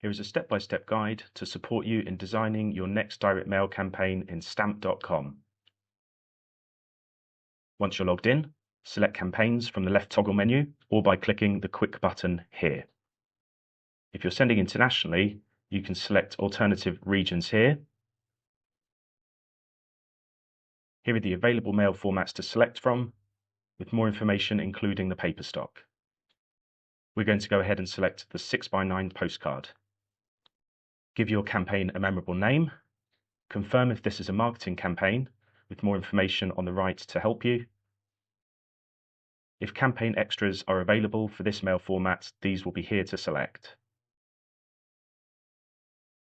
Here is a step-by-step guide to support you in designing your next direct mail campaign in stamp.com. Once you're logged in, select Campaigns from the left toggle menu or by clicking the Quick button here. If you're sending internationally, you can select alternative regions here. Here are the available mail formats to select from, with more information including the paper stock. We're going to go ahead and select the 6x9 postcard. Give your campaign a memorable name. Confirm if this is a marketing campaign, with more information on the right to help you. If campaign extras are available for this mail format, these will be here to select.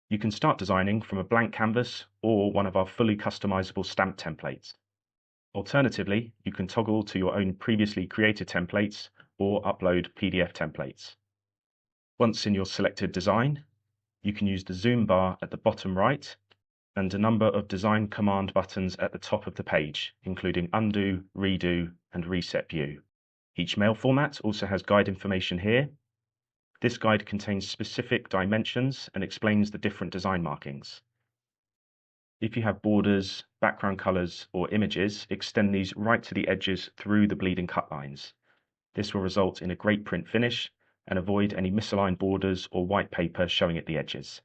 You can start designing from a blank canvas or one of our fully customizable stamp templates. Alternatively, you can toggle to your own previously created templates or upload PDF templates. Once in your selected design, you can use the zoom bar at the bottom right and a number of design command buttons at the top of the page, including undo, redo, and reset view. Each mail format also has guide information here. This guide contains specific dimensions and explains the different design markings. If you have borders, background colors, or images, extend these right to the edges through the bleeding cut lines. This will result in a great print finish and avoid any misaligned borders or white paper showing at the edges.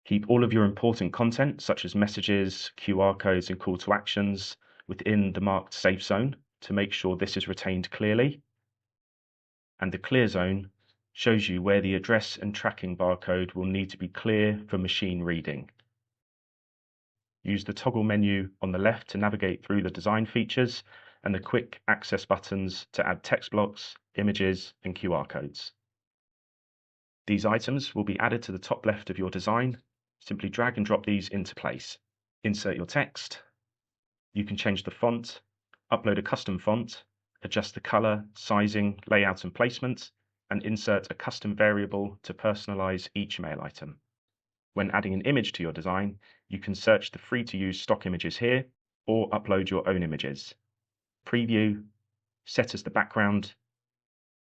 Keep all of your important content, such as messages, QR codes, and call to actions, within the marked safe zone to make sure this is retained clearly. And the clear zone shows you where the address and tracking barcode will need to be clear for machine reading. Use the toggle menu on the left to navigate through the design features and the quick access buttons to add text blocks, images, and QR codes. These items will be added to the top left of your design. Simply drag and drop these into place. Insert your text. You can change the font, upload a custom font, adjust the color, sizing, layout, and placement, and insert a custom variable to personalize each mail item. When adding an image to your design, you can search the free-to-use stock images here, or upload your own images. Preview, set as the background,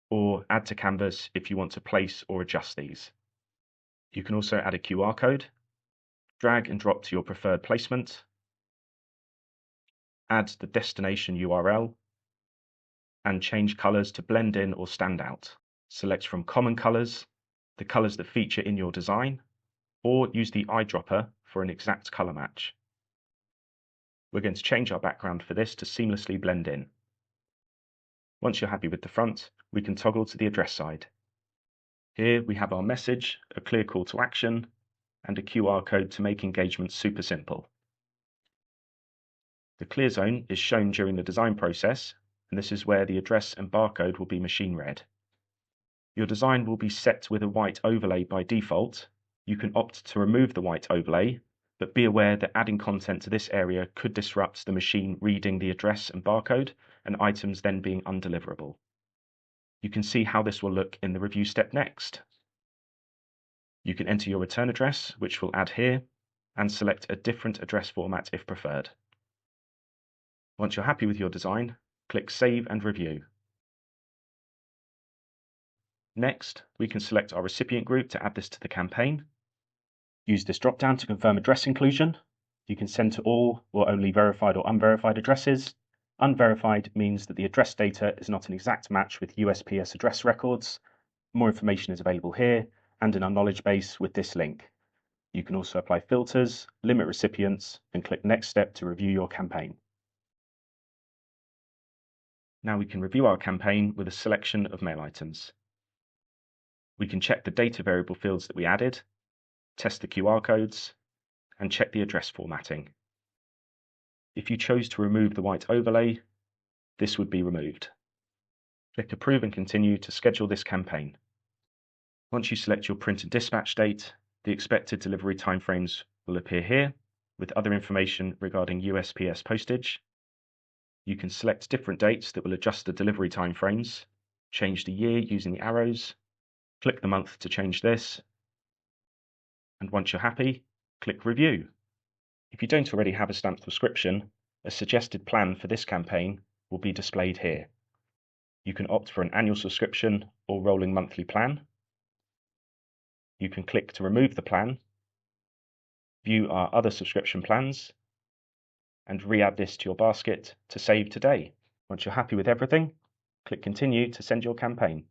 or add to canvas if you want to place or adjust these. You can also add a QR code, drag and drop to your preferred placement, add the destination URL, and change colors to blend in or stand out. Select from common colors, the colors that feature in your design, or use the eyedropper for an exact color match. We're going to change our background for this to seamlessly blend in. Once you're happy with the front, we can toggle to the address side. Here we have our message, a clear call to action, and a QR code to make engagement super simple. The clear zone is shown during the design process, and this is where the address and barcode will be machine read. Your design will be set with a white overlay by default. You can opt to remove the white overlay, but be aware that adding content to this area could disrupt the machine reading the address and barcode, and items then being undeliverable. You can see how this will look in the review step next. You can enter your return address, which we'll add here, and select a different address format if preferred. Once you're happy with your design, click Save and Review. Next, we can select our recipient group to add this to the campaign. Use this drop-down to confirm address inclusion. You can send to all or only verified or unverified addresses. Unverified means that the address data is not an exact match with USPS address records. More information is available here and in our knowledge base with this link. You can also apply filters, limit recipients, and click Next Step to review your campaign. Now we can review our campaign with a selection of mail items. We can check the data variable fields that we added, test the QR codes, and check the address formatting. If you chose to remove the white overlay, this would be removed. Click Approve and Continue to schedule this campaign. Once you select your print and dispatch date, the expected delivery timeframes will appear here, with other information regarding USPS postage. You can select different dates that will adjust the delivery timeframes, change the year using the arrows, click the month to change this, and once you're happy, click Review. If you don't already have a stamp subscription, a suggested plan for this campaign will be displayed here. You can opt for an annual subscription or rolling monthly plan. You can click to remove the plan, view our other subscription plans, and re-add this to your basket to save today. Once you're happy with everything, click Continue to send your campaign.